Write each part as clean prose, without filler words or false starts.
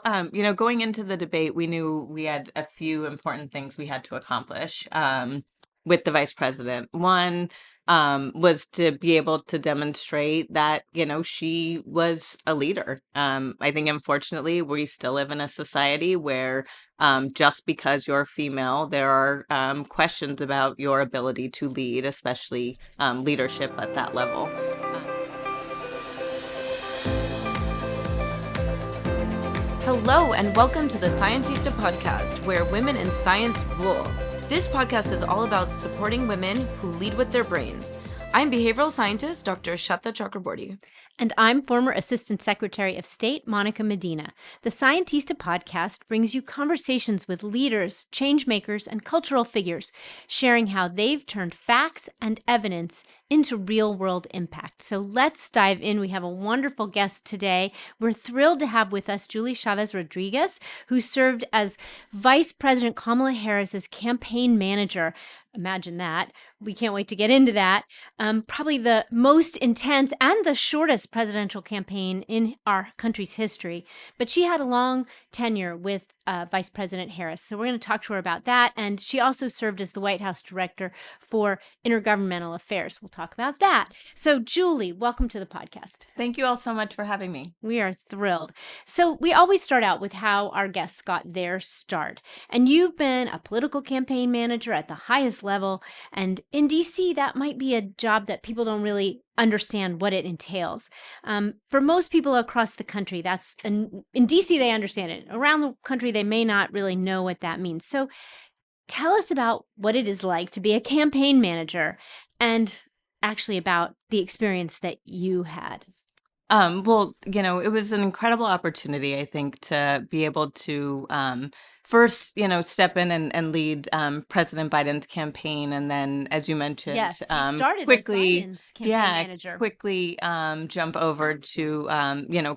Going into the debate, we knew we had a few important things we had to accomplish with the vice president. One was to be able to demonstrate that, she was a leader. I think, unfortunately, we still live in a society where just because you're female, there are questions about your ability to lead, especially leadership at that level. Hello, and welcome to the Scientista podcast, where women in science rule. This podcast is all about supporting women who lead with their brains. I'm behavioral scientist Dr. Shata Chakraborty. And I'm former Assistant Secretary of State Monica Medina. The Scientista podcast brings you conversations with leaders, change makers, and cultural figures, sharing how they've turned facts and evidence into real-world impact. So let's dive in. We have a wonderful guest today. We're thrilled to have with us Julie Chávez Rodriguez, who served as Vice President Kamala Harris's campaign manager. Imagine that. We can't wait to get into that. Probably the most intense and the shortest presidential campaign in our country's history. But she had a long tenure with Vice President Harris. So we're going to talk to her about that. And she also served as the White House Director for Intergovernmental Affairs. We'll talk about that. So Julie, welcome to the podcast. Thank you all so much for having me. We are thrilled. So we always start out with how our guests got their start. And you've been a political campaign manager at the highest level. And in DC, that might be a job that people don't really understand what it entails. For most people across the country, in DC, they understand it. Around the country, they may not really know what that means. So tell us about what it is like to be a campaign manager and actually about the experience that you had. It was an incredible opportunity, I think, to be able to first, step in and lead President Biden's campaign. And then, as you mentioned, Yes, you started quickly, as Biden's campaign manager. quickly jump over to,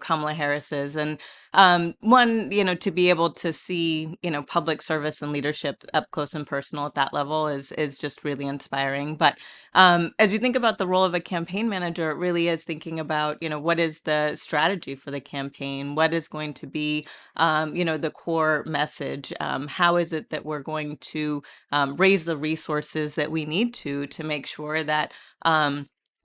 Kamala Harris's. And to be able to see, public service and leadership up close and personal at that level is just really inspiring. But as you think about the role of a campaign manager, it really is thinking about, what is the strategy for the campaign? What is going to be, the core message? How is it that we're going to raise the resources that we need to make sure that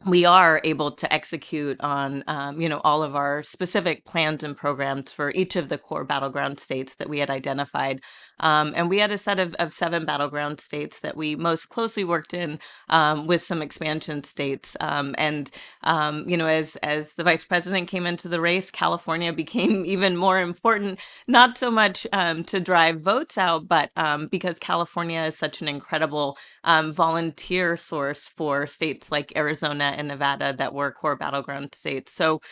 we are able to execute on, all of our specific plans and programs for each of the core battleground states that we had identified. And we had a set of 7 battleground states that we most closely worked in with some expansion states. As the vice president came into the race, California became even more important, not so much to drive votes out, but because California is such an incredible volunteer source for states like Arizona and Nevada that were core battleground states. So,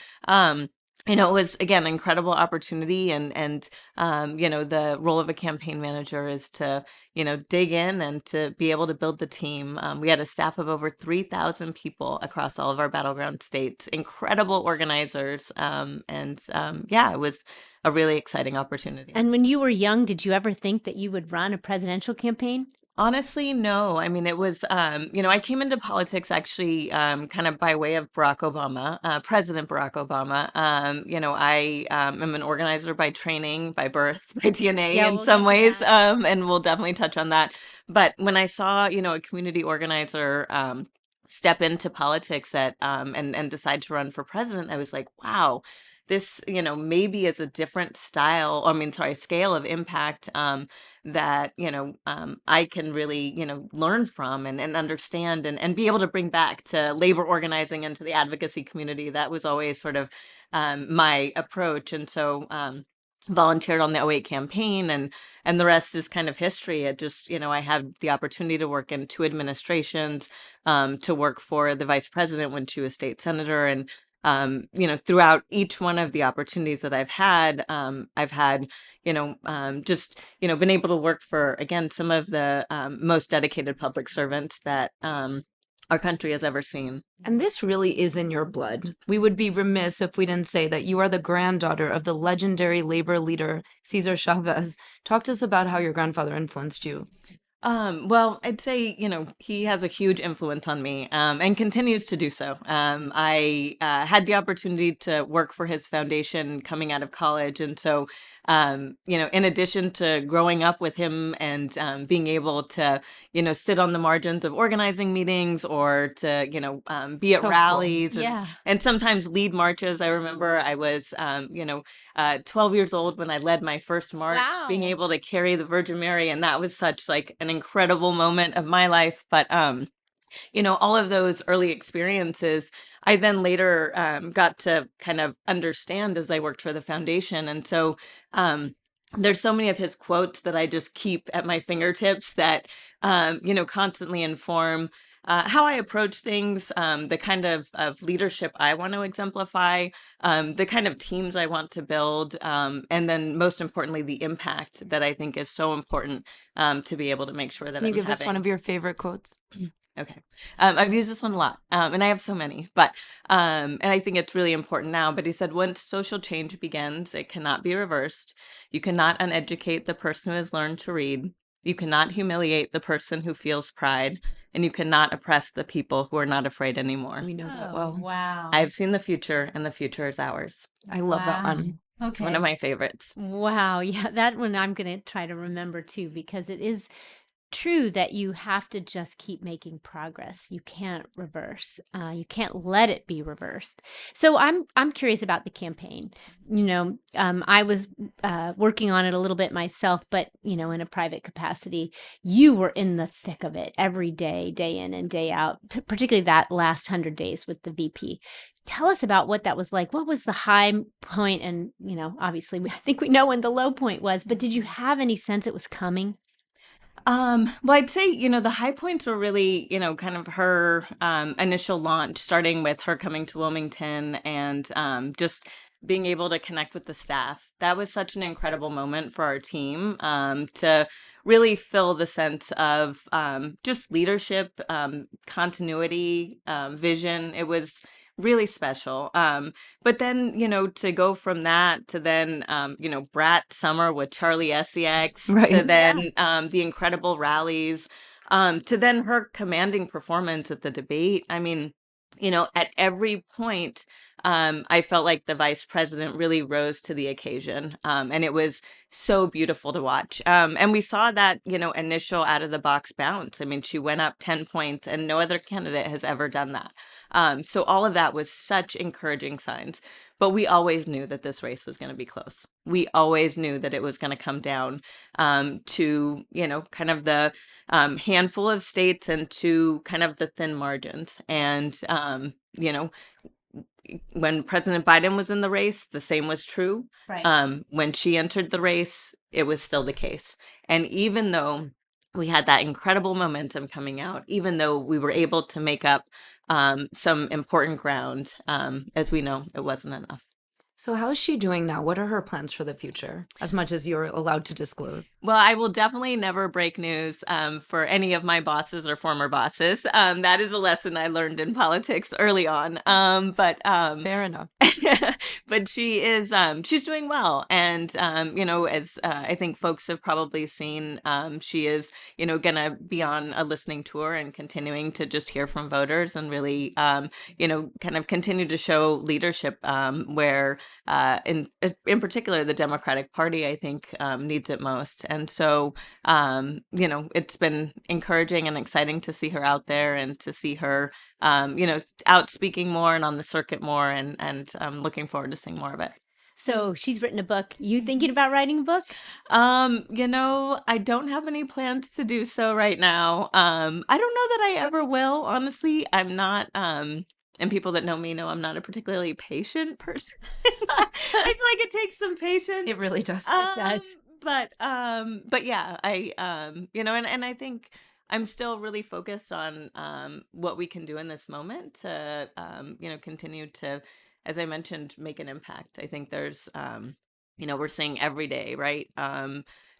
it was, again, an incredible opportunity. And the role of a campaign manager is to, dig in and to be able to build the team. We had a staff of over 3,000 people across all of our battleground states, incredible organizers. It was a really exciting opportunity. And when you were young, did you ever think that you would run a presidential campaign? Honestly, no. I mean, it was, I came into politics actually kind of by way of Barack Obama, President Barack Obama. I am an organizer by training, by birth, by DNA Yeah, in we'll some get to ways, that. and we'll definitely touch on that. But when I saw, a community organizer step into politics and decide to run for president, I was like, wow, this, maybe is a different scale of impact that, I can really, learn from and understand and be able to bring back to labor organizing and to the advocacy community. That was always sort of my approach. And so volunteered on the '08 campaign, and the rest is kind of history. It just, I had the opportunity to work in 2 administrations, to work for the vice president when she was state senator. And throughout each one of the opportunities that I've had, been able to work for, again, some of the most dedicated public servants that our country has ever seen. And this really is in your blood. We would be remiss if we didn't say that you are the granddaughter of the legendary labor leader, Cesar Chavez. Talk to us about how your grandfather influenced you. I'd say, he has a huge influence on me, and continues to do so. I had the opportunity to work for his foundation coming out of college. And so, in addition to growing up with him and being able to, sit on the margins of organizing meetings or to, be at So cool. rallies Yeah. and sometimes lead marches. I remember I was, 12 years old when I led my first march, being Wow. able to carry the Virgin Mary, and that was such like an incredible moment of my life. But all of those early experiences, I then later got to kind of understand as I worked for the foundation. And so there's so many of his quotes that I just keep at my fingertips that, constantly inform how I approach things, the kind of leadership I want to exemplify, the kind of teams I want to build, and then most importantly, the impact that I think is so important to be able to make sure that Can you I'm give us one having. of your favorite quotes? Okay. I've used this one a lot, and I have so many, but and I think it's really important now. But he said, once social change begins, it cannot be reversed. You cannot uneducate the person who has learned to read. You cannot humiliate the person who feels pride, and you cannot oppress the people who are not afraid anymore. We know that Oh, well. I wow. have seen the future, and the future is ours. I love that Wow. one. It's one of Okay. my favorites. Wow. Yeah, that one I'm going to try to remember too, because it is true that you have to just keep making progress. You can't reverse. You can't let it be reversed. So I'm curious about the campaign. I was working on it a little bit myself, but in a private capacity. You were in the thick of it every day, day in and day out. Particularly that last 100 days with the VP. Tell us about what that was like. What was the high point? And obviously, I think we know when the low point was. But did you have any sense it was coming? Well, I'd say, the high points were really, kind of her initial launch, starting with her coming to Wilmington and just being able to connect with the staff. That was such an incredible moment for our team to really fill the sense of just leadership, continuity, vision. It was really special. But then, to go from that to then, Brat Summer with Charlie SEX, to Right. Yeah. then the incredible rallies, to then her commanding performance at the debate. I mean, at every point, I felt like the vice president really rose to the occasion. And it was so beautiful to watch. And we saw that, initial out of the box bounce. I mean, she went up 10 points, and no other candidate has ever done that. So all of that was such encouraging signs. But we always knew that this race was going to be close. We always knew that it was going to come down to, kind of the handful of states and to kind of the thin margins. And, when President Biden was in the race, the same was true. Right. When she entered the race, it was still the case. And even though we had that incredible momentum coming out, even though we were able to make up some important ground, as we know, it wasn't enough. So how is she doing now? What are her plans for the future, as much as you're allowed to disclose? Well, I will definitely never break news for any of my bosses or former bosses. That is a lesson I learned in politics early on. But Fair enough. but she is she's doing well, and as I think folks have probably seen, she is gonna be on a listening tour and continuing to just hear from voters and really kind of continue to show leadership where in particular the Democratic Party I think needs it most. And so it's been encouraging and exciting to see her out there and to see her out speaking more and on the circuit more, and looking forward to seeing more of it. So she's written a book. You thinking about writing a book? I don't have any plans to do so right now. I don't know that I ever will, honestly. I'm not, and people that know me know I'm not a particularly patient person. I feel like it takes some patience. It really does. It does. But yeah, and I think I'm still really focused on what we can do in this moment to continue to, as I mentioned, make an impact. I think there's we're seeing every day, right?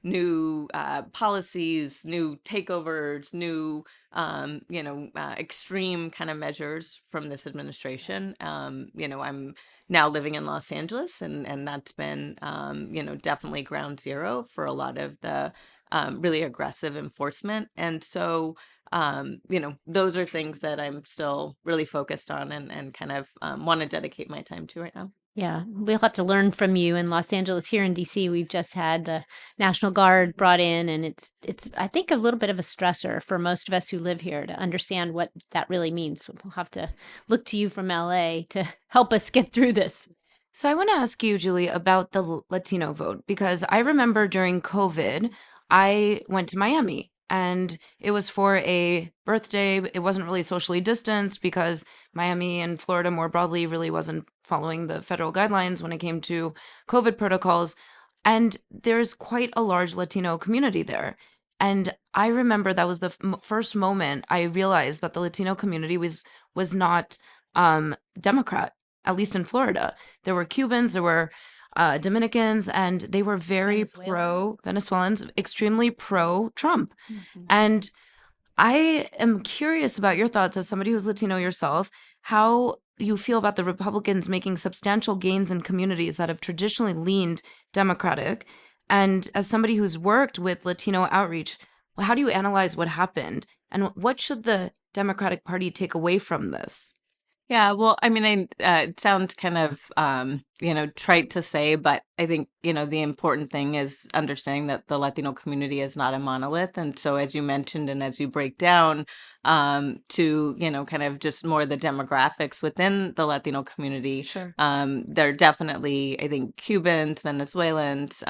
New policies, new takeovers, new extreme kind of measures from this administration. I'm now living in Los Angeles, and that's been definitely ground zero for a lot of the really aggressive enforcement. And so those are things that I'm still really focused on and kind of want to dedicate my time to right now. Yeah, we'll have to learn from you in Los Angeles. Here in DC, we've just had the National Guard brought in, and it's I think a little bit of a stressor for most of us who live here to understand what that really means. So we'll have to look to you from LA to help us get through this. So I want to ask you, Julie, about the Latino vote, because I remember during COVID, I went to Miami and it was for a birthday. It wasn't really socially distanced because Miami and Florida more broadly really wasn't following the federal guidelines when it came to COVID protocols. And there's quite a large Latino community there. And I remember that was the first moment I realized that the Latino community was not Democrat, at least in Florida. There were Cubans, there were Dominicans, and they were very pro Venezuelans, extremely pro Trump. And I am curious about your thoughts as somebody who's Latino yourself, how you feel about the Republicans making substantial gains in communities that have traditionally leaned Democratic. And as somebody who's worked with Latino outreach, how do you analyze what happened? And what should the Democratic Party take away from this? Yeah, well, I mean, it sounds kind of, trite to say, but I think, the important thing is understanding that the Latino community is not a monolith. And so, as you mentioned, and as you break down to, kind of just more the demographics within the Latino community, Sure. there are definitely, I think, Cubans, Venezuelans,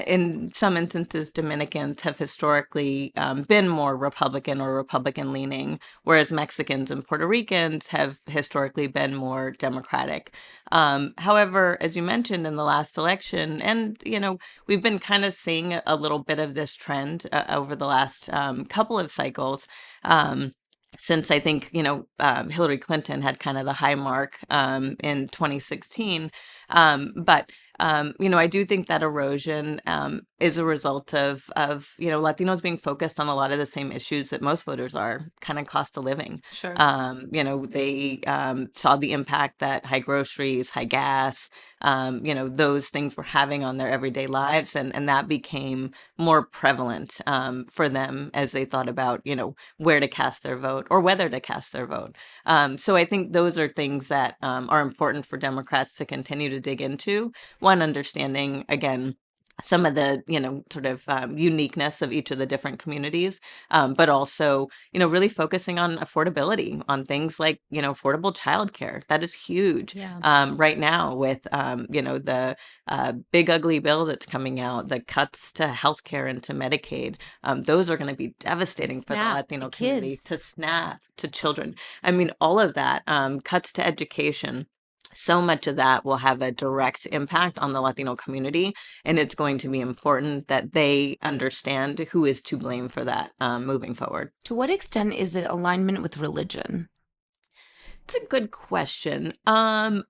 in some instances, Dominicans have historically been more Republican or Republican leaning, whereas Mexicans and Puerto Ricans have historically been more Democratic. However, as you mentioned in the last election, and we've been kind of seeing a little bit of this trend over the last couple of cycles. Since I think, Hillary Clinton had kind of the high mark in 2016. I do think that erosion is a result of Latinos being focused on a lot of the same issues that most voters are, kind of cost of living. Sure. They saw the impact that high groceries, high gas, those things were having on their everyday lives. And that became more prevalent for them as they thought about, where to cast their vote or whether to cast their vote. So I think those are things that are important for Democrats to continue to dig into. One, understanding, again, some of the, sort of uniqueness of each of the different communities, but also, really focusing on affordability, on things like, affordable childcare. That is huge right now with, the big ugly bill that's coming out, the cuts to healthcare and to Medicaid. Those are going to be devastating for the Latino community, to SNAP, to children. I mean, all of that, cuts to education. So much of that will have a direct impact on the Latino community, and it's going to be important that they understand who is to blame for that moving forward. To what extent is it alignment with religion? It's a good question. I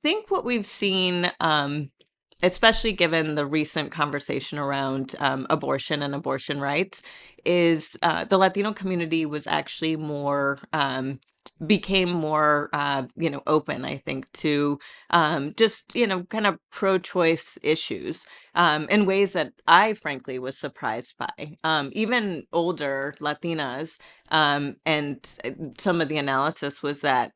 think what we've seen, especially given the recent conversation around abortion and abortion rights, is the Latino community was actually became more, open, I think, to just, kind of pro-choice issues in ways that I, frankly, was surprised by. Even older Latinas, and some of the analysis was that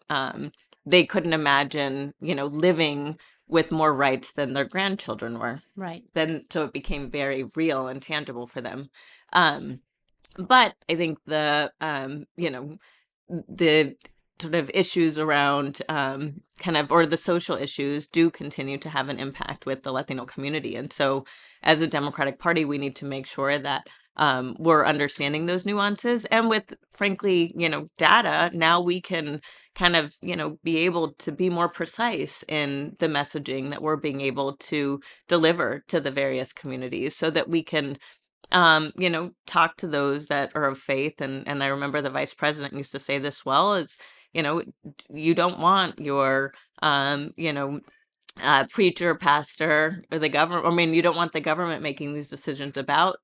they couldn't imagine, living with more rights than their grandchildren were. Right. So it became very real and tangible for them. But I think the sort of issues around or the social issues do continue to have an impact with the Latino community. And so as a Democratic Party, we need to make sure that we're understanding those nuances. And with, frankly, data, now we can kind of, be able to be more precise in the messaging that we're being able to deliver to the various communities so that we can talk to those that are of faith. And I remember the vice president used to say this well, is, you don't want your, preacher, pastor, or the government. I mean, you don't want the government making these decisions about,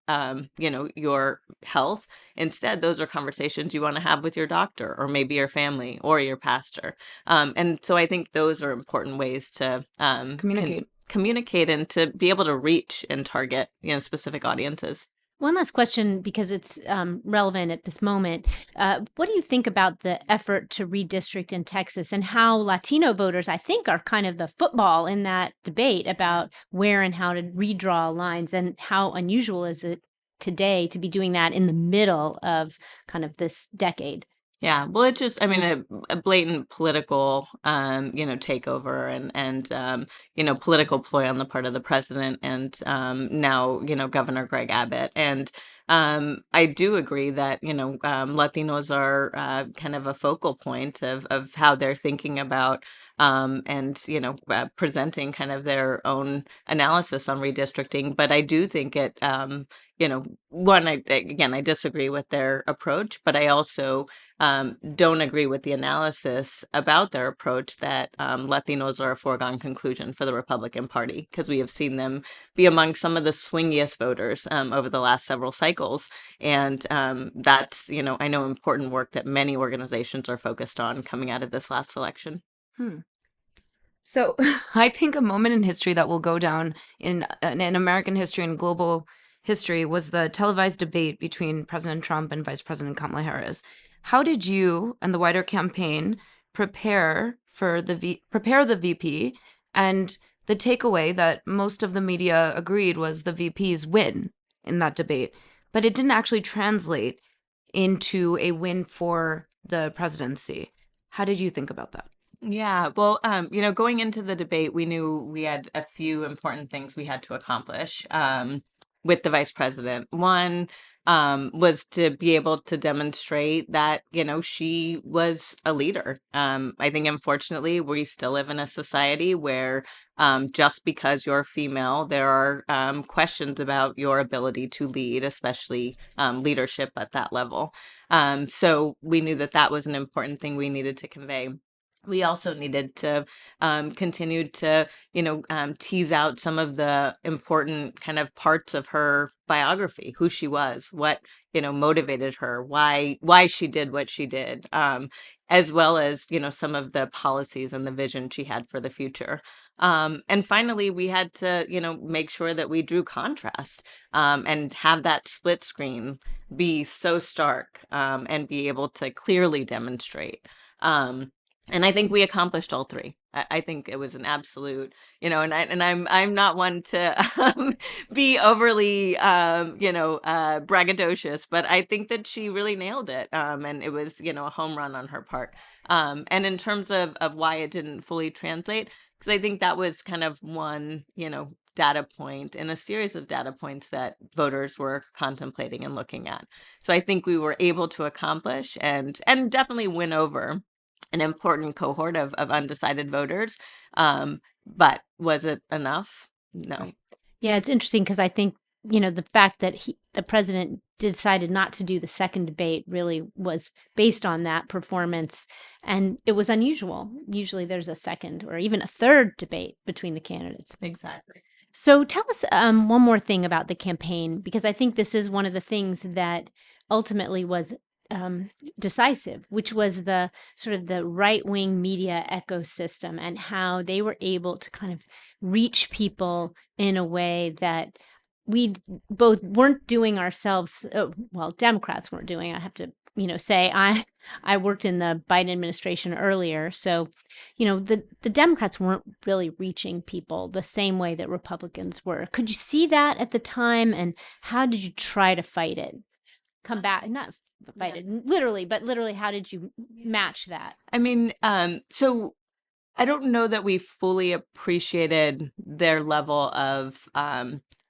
your health. Instead, those are conversations you want to have with your doctor or maybe your family or your pastor. And so I think those are important ways to Communicate. communicate and to be able to reach and target, specific audiences. One last question, because it's relevant at this moment. What do you think about the effort to redistrict in Texas and how Latino voters, I think, are kind of the football in that debate about where and how to redraw lines, and how unusual is it today to be doing that in the middle of kind of this decade? Yeah, well, it just, I mean, a blatant political, takeover and political ploy on the part of the president and now, Governor Greg Abbott. And I do agree that, Latinos are kind of a focal point of how they're thinking about presenting kind of their own analysis on redistricting. But I do think it, one, again, I disagree with their approach, but I also don't agree with the analysis about their approach that Latinos are a foregone conclusion for the Republican Party, because we have seen them be among some of the swingiest voters over the last several cycles. And that's, I know, important work that many organizations are focused on coming out of this last election. Hmm. So I think a moment in history that will go down in American history and global history was the televised debate between President Trump and Vice President Kamala Harris. How did you and the wider campaign prepare the VP? And the takeaway that most of the media agreed was the VP's win in that debate, but it didn't actually translate into a win for the presidency. How did you think about that? Yeah, well, going into the debate, we knew we had a few important things we had to accomplish with the vice president. One was to be able to demonstrate that, she was a leader. I think, unfortunately, we still live in a society where just because you're female, there are questions about your ability to lead, especially leadership at that level. So we knew that that was an important thing we needed to convey. We also needed to continue to, tease out some of the important kind of parts of her biography, who she was, what, motivated her, why she did what she did, as well as, some of the policies and the vision she had for the future. And finally, we had to, make sure that we drew contrast and have that split screen be so stark and be able to clearly demonstrate. And I think we accomplished all three. I think it was an absolute, I'm not one to be overly, braggadocious, but I think that she really nailed it. And it was, a home run on her part. And in terms of why it didn't fully translate, because I think that was kind of one, data point in a series of data points that voters were contemplating and looking at. So I think we were able to accomplish and definitely win over an important cohort of undecided voters. But was it enough? No. Right. Yeah, it's interesting because I think, the fact that the president decided not to do the second debate really was based on that performance. And it was unusual. Usually there's a second or even a third debate between the candidates. Exactly. So tell us one more thing about the campaign, because I think this is one of the things that ultimately was decisive, which was the sort of the right-wing media ecosystem and how they were able to kind of reach people in a way that we both weren't doing ourselves. Well, Democrats weren't doing. I have to, say I worked in the Biden administration earlier, so the Democrats weren't really reaching people the same way that Republicans were. Could you see that at the time, and how did you try to fight it? Come back, not fight it literally, but literally, how did you match that? I mean, so I don't know that we fully appreciated their level of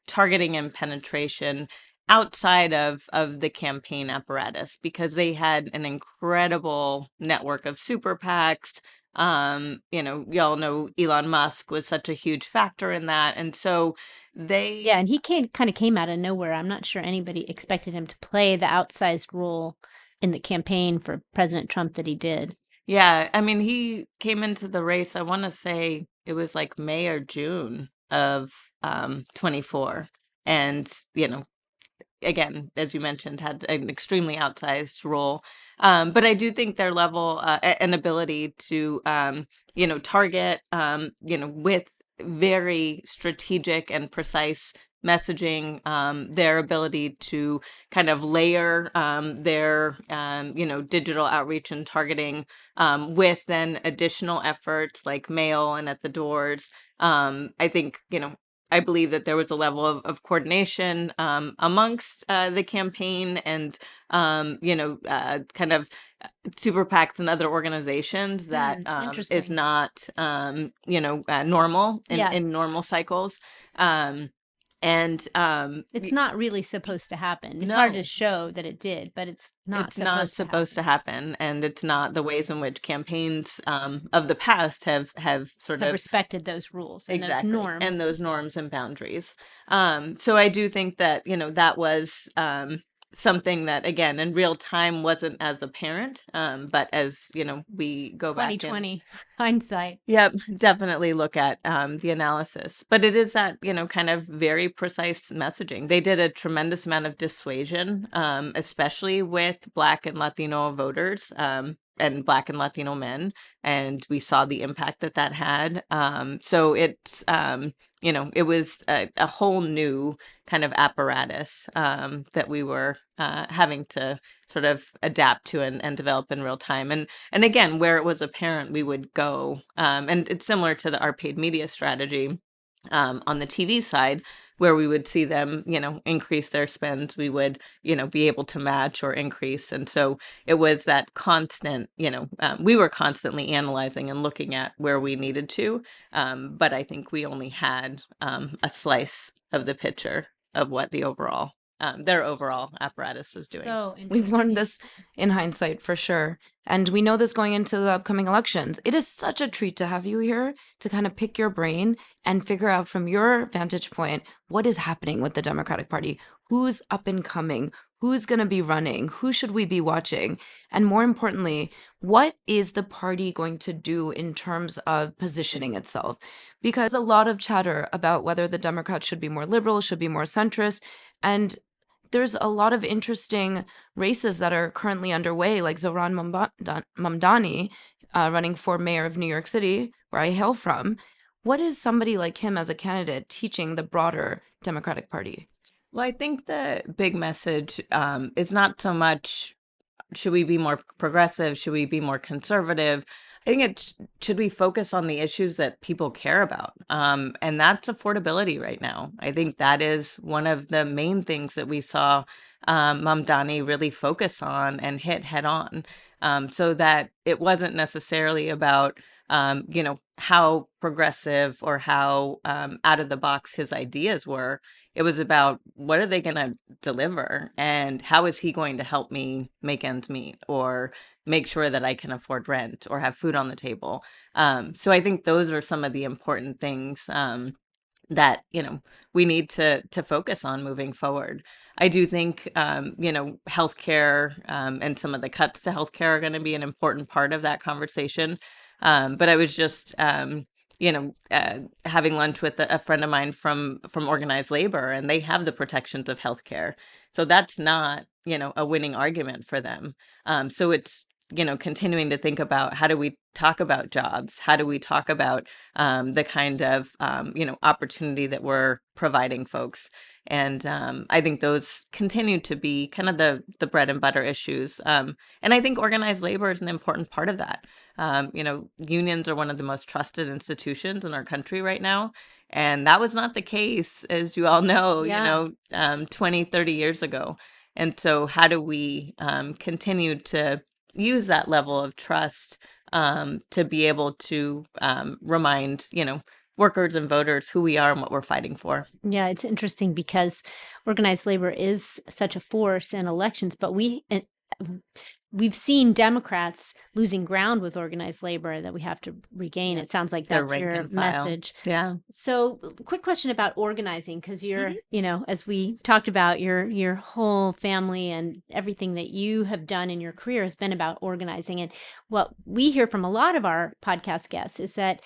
targeting and penetration outside of the campaign apparatus, because they had an incredible network of super PACs. Y'all know Elon Musk was such a huge factor in that. And so Yeah, and he kind of came out of nowhere. I'm not sure anybody expected him to play the outsized role in the campaign for President Trump that he did. Yeah, I mean, he came into the race, I want to say it was like May or June of 24. And, again, as you mentioned, had an extremely outsized role. But I do think their level and ability to, target, with very strategic and precise messaging, their ability to kind of layer their digital outreach and targeting with then additional efforts like mail and at the doors. I think, I believe that there was a level of coordination amongst the campaign and kind of super PACs and other organizations that is Interesting. not normal in Yes. normal cycles. Um, and It's not really supposed to happen. It's hard to no, show that it did, but it's not it's not supposed to supposed to happen. happen, and it's not the ways in which campaigns of the past have sort Have of. respected those rules and those Exactly. And norms. those norms and boundaries. So I do think that, that was something that, again, in real time wasn't as apparent. But as, we go back and 2020 hindsight. yep, definitely look at the analysis. But it is that, kind of very precise messaging. They did a tremendous amount of dissuasion, especially with Black and Latino voters and Black and Latino men. And we saw the impact that that had. So it's, it was a whole new kind of apparatus that we were having to sort of adapt to and develop in real time. And again, where it was apparent, we would go. And it's similar to our paid media strategy on the TV side, where we would see them, increase their spends. We would, be able to match or increase. And so it was that constant, we were constantly analyzing and looking at where we needed to. But I think we only had a slice of the picture of what their overall apparatus was doing. So We've interesting. learned this in hindsight for sure. And we know this going into the upcoming elections. It is such a treat to have you here to kind of pick your brain and figure out from your vantage point what is happening with the Democratic Party, who's up and coming, who's going to be running, who should we be watching, and more importantly, what is the party going to do in terms of positioning itself? Because a lot of chatter about whether the Democrats should be more liberal, should be more centrist, and there's a lot of interesting races that are currently underway, like Zohran Mamdani running for mayor of New York City, where I hail from. What is somebody like him as a candidate teaching the broader Democratic Party? Well, I think the big message is not so much should we be more progressive? Should we be more conservative? I think should we focus on the issues that people care about? And that's affordability right now. I think that is one of the main things that we saw Mamdani really focus on and hit head on. So that it wasn't necessarily about, how progressive or how out of the box his ideas were. It was about what are they going to deliver and how is he going to help me make ends meet or make sure that I can afford rent or have food on the table. So I think those are some of the important things that we need to focus on moving forward. I do think healthcare and some of the cuts to healthcare are going to be an important part of that conversation. But I was just having lunch with a friend of mine from organized labor, and they have the protections of healthcare. So that's not, a winning argument for them. So it's, continuing to think about how do we talk about jobs? How do we talk about the kind of, opportunity that we're providing folks? And I think those continue to be kind of the bread and butter issues. And I think organized labor is an important part of that. Unions are one of the most trusted institutions in our country right now. And that was not the case, as you all know, Yeah. 20, 30 years ago. And so how do we continue to use that level of trust to be able to remind, workers and voters who we are and what we're fighting for? Yeah, it's interesting because organized labor is such a force in elections, but we've seen Democrats losing ground with organized labor that we have to regain. Yeah. It sounds like Their that's rank your and file. message. Yeah. So, quick question about organizing, because you're, Mhm. as we talked about, your whole family and everything that you have done in your career has been about organizing. And what we hear from a lot of our podcast guests is that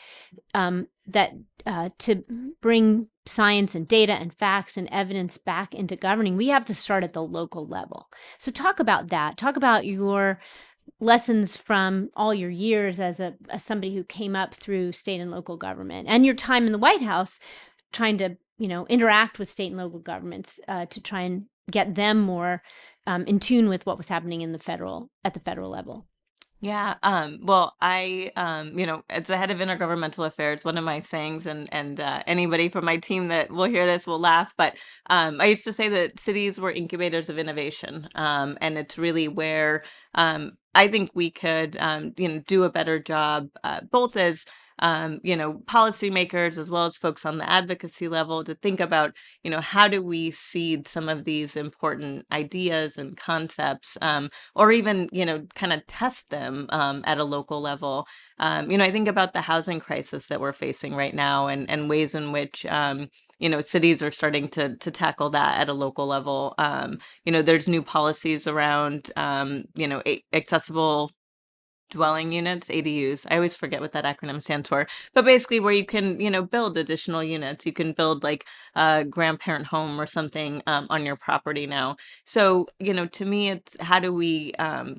to bring science and data and facts and evidence back into governing, we have to start at the local level. So talk about that. Talk about your lessons from all your years as somebody who came up through state and local government and your time in the White House trying to, interact with state and local governments to try and get them more in tune with what was happening at the federal level? Yeah, well, as the head of intergovernmental affairs, one of my sayings, and anybody from my team that will hear this will laugh, but I used to say that cities were incubators of innovation, and it's really where I think we could, do a better job, both as policymakers as well as folks on the advocacy level to think about, how do we seed some of these important ideas and concepts, or even, kind of test them at a local level. I think about the housing crisis that we're facing right now and ways in which, cities are starting to tackle that at a local level. There's new policies around, accessible dwelling units, ADUs. I always forget what that acronym stands for. But basically where you can, build additional units. You can build like a grandparent home or something on your property now. So, to me, it's how do we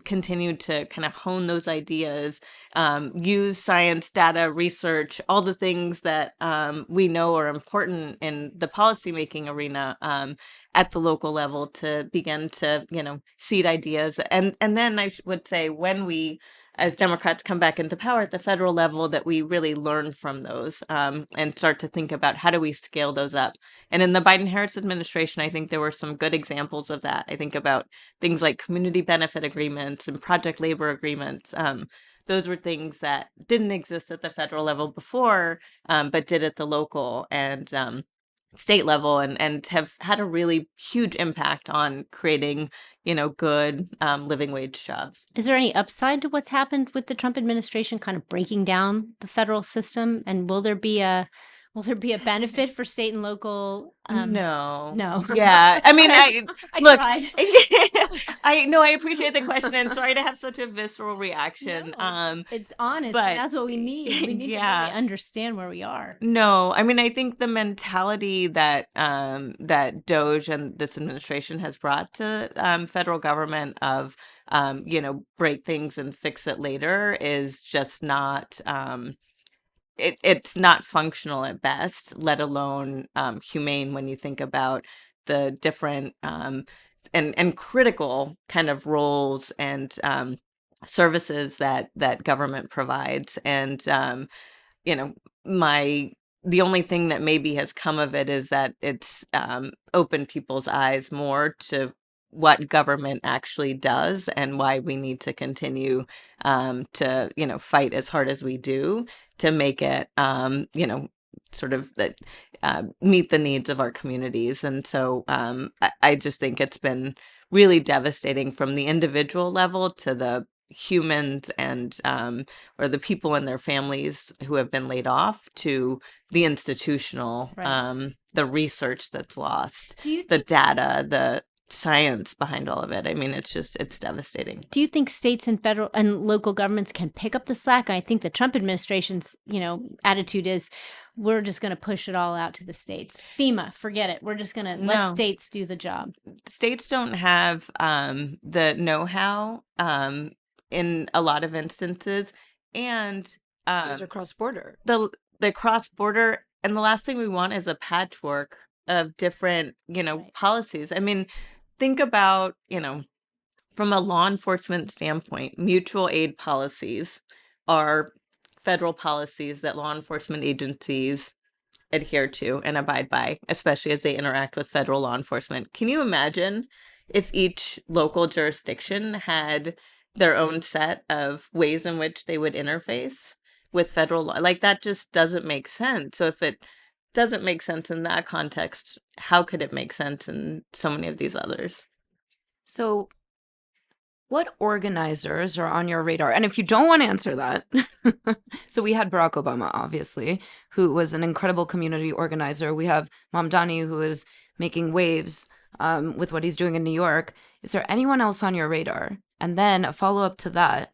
continue to kind of hone those ideas, use science, data, research, all the things that we know are important in the policymaking arena at the local level to begin to, seed ideas. And then would say when we as Democrats come back into power at the federal level, that we really learn from those and start to think about how do we scale those up. And in the Biden-Harris administration, I think there were some good examples of that. I think about things like community benefit agreements and project labor agreements. Those were things that didn't exist at the federal level before, but did at the local and state level and have had a really huge impact on creating, good living wage jobs. Is there any upside to what's happened with the Trump administration kind of breaking down the federal system? And will there be a benefit for state and local? No. No. Yeah. I mean, I I look, tried. I know I appreciate the question and sorry to have such a visceral reaction. No, it's honest, But and that's what we need. We need to really yeah. understand where we are. No, I mean, I think the mentality that Doge and this administration has brought to federal government of break things and fix it later is just not it's not functional at best, let alone humane when you think about the different and critical kind of roles and services that government provides. And you know, my the only thing that maybe has come of it is that it's opened people's eyes more to what government actually does and why we need to continue to, fight as hard as we do to make it, sort of that meet the needs of our communities. And so I just think it's been really devastating from the individual level to the humans and or the people and their families who have been laid off to the institutional Right. the research that's lost, Do you the think data, the science behind all of it. I mean, it's devastating. do you think states and federal and local governments can pick up the slack? I think the Trump administration's, attitude is we're just going to push it all out to the states. FEMA, forget it. We're just going to let No, states do the job. states don't have the know-how in a lot of instances, and Those are cross border. the the cross border. And the last thing we want is a patchwork of different, Right. policies. I mean, think about, from a law enforcement standpoint, mutual aid policies are federal policies that law enforcement agencies adhere to and abide by, especially as they interact with federal law enforcement. Can you imagine if each local jurisdiction had their own set of ways in which they would interface with federal law? Like that just doesn't make sense. So if it doesn't make sense in that context, how could it make sense in so many of these others? So, what organizers are on your radar? And if you don't want to answer that, so we had Barack Obama, obviously, who was an incredible community organizer. We have Mamdani, who is making waves with what he's doing in New York. Is there anyone else on your radar? And then a follow up to that,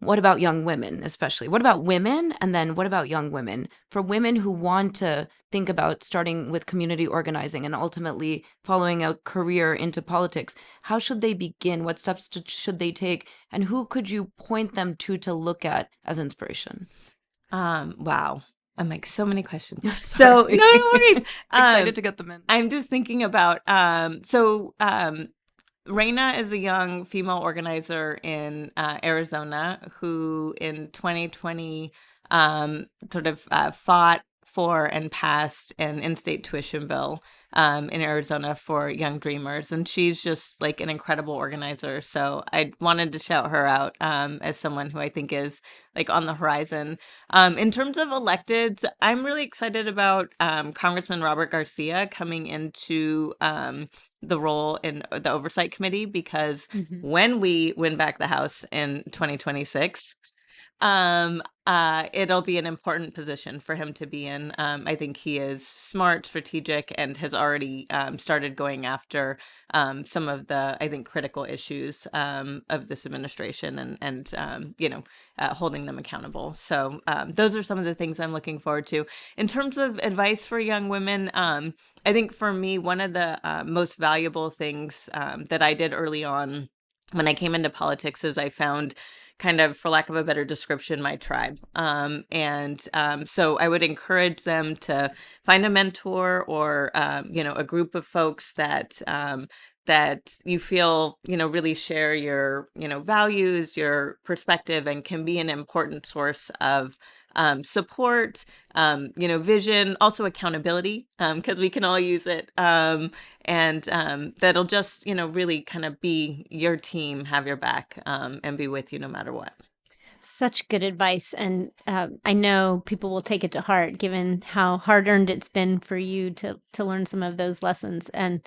what about young women, especially? What about women? And then what about young women? For women who want to think about starting with community organizing and ultimately following a career into politics, how should they begin? What steps should they take? And who could you point them to look at as inspiration? Wow. I'm like, so many questions. So Sorry. no worries. Excited to get them in. I'm just thinking about Reina is a young female organizer in Arizona who in 2020 sort of fought for and passed an in-state tuition bill in Arizona for young dreamers. And she's just like an incredible organizer. So I wanted to shout her out as someone who I think is like on the horizon. In terms of electeds, I'm really excited about Congressman Robert Garcia coming into the role in the oversight committee because when we win back the House in 2026, it'll be an important position for him to be in. I think he is smart, strategic, and has already started going after some of the, I think, critical issues of this administration and holding them accountable. So those are some of the things I'm looking forward to. In terms of advice for young women, I think for me, one of the most valuable things that I did early on when I came into politics is I found kind of, for lack of a better description, my tribe. So I would encourage them to find a mentor or, a group of folks that you feel, really share your, values, your perspective, and can be an important source of support, vision, also accountability, because we can all use it. And that'll just, really kind of be your team, have your back, and be with you no matter what. Such good advice. And I know people will take it to heart, given how hard earned it's been for you to learn some of those lessons. And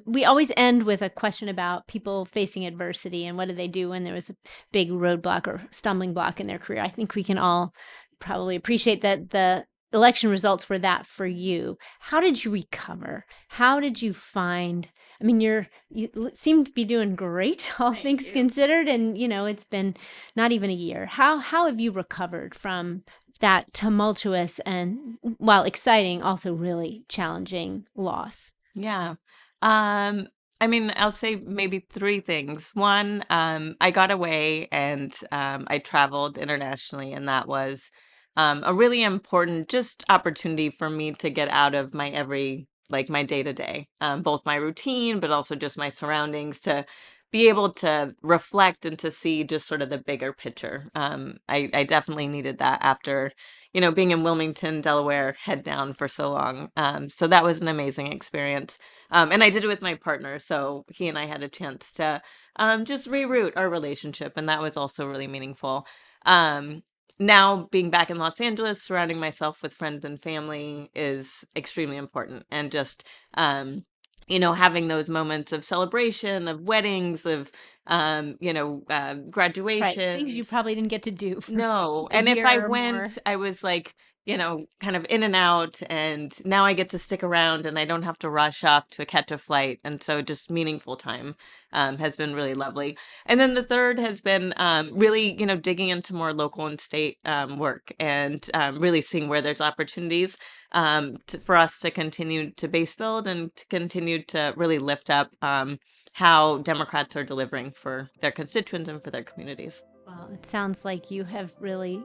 we always end with a question about people facing adversity and what do they do when there was a big roadblock or stumbling block in their career. I think we can all probably appreciate that the election results were that for you. How did you recover? How did you find? I mean, you seem to be doing great, all things considered, and it's been not even a year. How have you recovered from that tumultuous and, while exciting, also really challenging loss? Yeah. I mean, I'll say maybe three things. One, I got away and I traveled internationally, and that was a really important just opportunity for me to get out of my day to day, both my routine, but also just my surroundings to be able to reflect and to see just sort of the bigger picture. I definitely needed that after, being in Wilmington, Delaware, head down for so long. So that was an amazing experience. And I did it with my partner. So he and I had a chance to just reroute our relationship. And that was also really meaningful. Um, Now being back in Los Angeles, surrounding myself with friends and family is extremely important. And just, having those moments of celebration, of weddings, of, Right, things you graduations. probably didn't get to do for No. a And if I year or more. went, I was like, kind of in and out. And now I get to stick around and I don't have to rush off to catch a flight. And so just meaningful time has been really lovely. And then the third has been really, digging into more local and state work and really seeing where there's opportunities for us to continue to base build and to continue to really lift up how Democrats are delivering for their constituents and for their communities. Well, it sounds like you have really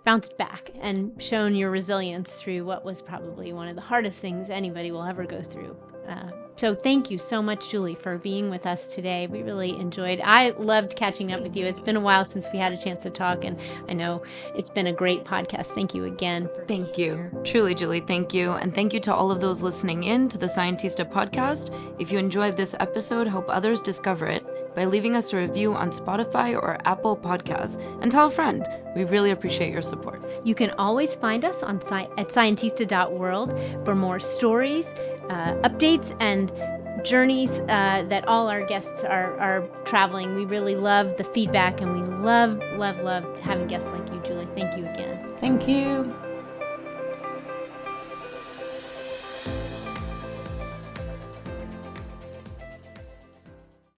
bounced back and shown your resilience through what was probably one of the hardest things anybody will ever go through. So thank you so much, Julie, for being with us today. We really enjoyed. I loved catching up with you. It's been a while since we had a chance to talk, and I know it's been a great podcast. Thank you again. Thank you. Truly, Julie, thank you. And thank you to all of those listening in to the Scientista podcast. If you enjoyed this episode, help others discover it by leaving us a review on Spotify or Apple Podcasts, and tell a friend. We really appreciate your support. You can always find us at scientista.world for more stories, updates, and journeys that all our guests are traveling. We really love the feedback, and we love having guests like you, Julie. Thank you again. Thank you.